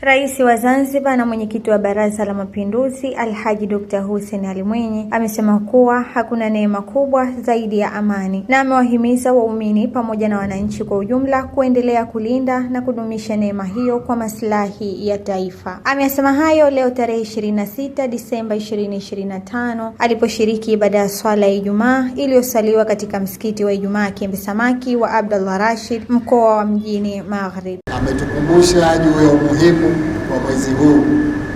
Rais wa Zanzibar na mwenyekiti wa Baraza la Mapinduzi Alhaji Dr. Hussein Ali Mwinyi amesema kuwa hakuna neema kubwa zaidi ya amani, na amewahimiza waumini pamoja na wananchi kwa ujumla kuendelea kulinda na kudumisha neema hiyo kwa maslahi ya taifa. Amesema hayo leo tarehe 26 Disemba 2025 aliposhiriki ibada ya swala ya Ijumaa iliyosaliwa katika msikiti wa Ijumaa Kiembe Samaki wa Abdullah Rashid, mkoa wa Mjini Magharibi. Ametukumbusha juu ya umuhimu wa mwezi huu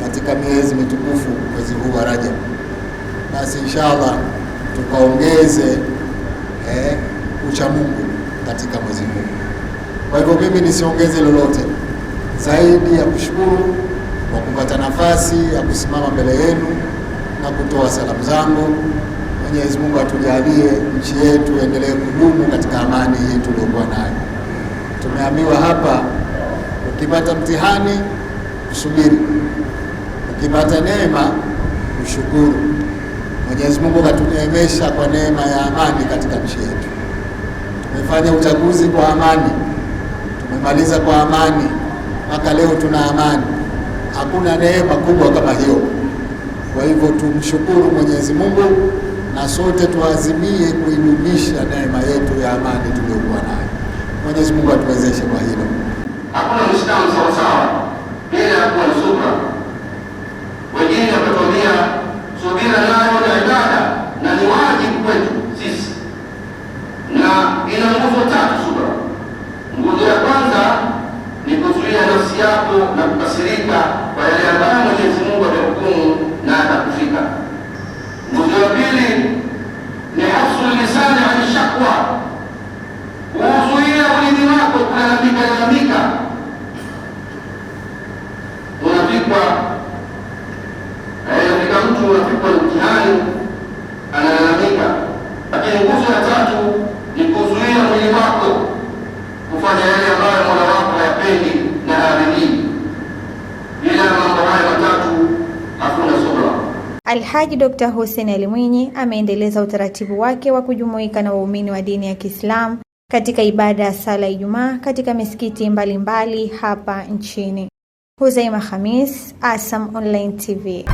katika miezi mitukufu, mwezi huu wa Rajab. Basi inshallah tukaongeze ucha Mungu katika mwezi huu. Kwa hivyo mimi nisiongeze lolote zaidi ya kushukuru kwa kupata nafasi ya kusimama mbele yenu na kutoa salamu zangu. Mwenyezi Mungu atujalie nchi yetu endelee kudumu katika amani hii tuliyokuwa nayo. Tumeambiwa hapa, ukipata mtihani usubiri, ukipata neema ushukuru. Mwenyezi Mungu katuneemesha kwa neema ya amani katika nchi yetu. Tumefanya uchaguzi kwa amani, tumemaliza kwa amani, mpaka leo tuna amani. Hakuna neema kubwa kama hiyo. Kwa hivyo tumshukuru Mwenyezi Mungu na sote tuazimie kuidumisha neema yetu ya amani tuliyokuwa nayo. Mwenyezi Mungu atuwezeshe kwa hilo. Hakuna Muislamu sawasawa bila ya kuwa na subra. Wengine wakatuambia subira nayo na ibada na ni wajibu kwetu sisi, na ina nguzo tatu subra. Nguzo ya kwanza ni kuzuia nafsi yako na kukasirika kwa yale ambayo Mwenyezi Mungu amehukumu na atakufika. Nguzo ya pili ni hafsul lisani ani shakwa, kuzuia ulimi wako kulalamika. Unafika mtu unafikwa mtihani analalamika. Lakini nguzo ya tatu ni kuzuia mwili wako kufanya yale ambayo Mola wako hayapendi na haridhii. Bila mambo haya matatu hakuna subra. Alhaji Dr. Hussein Ali Mwinyi ameendeleza utaratibu wake wa kujumuika na waumini wa dini ya Kiislamu katika ibada ya sala Ijumaa katika misikiti mbalimbali hapa nchini. Huzaima Khamis, ASAM Online TV.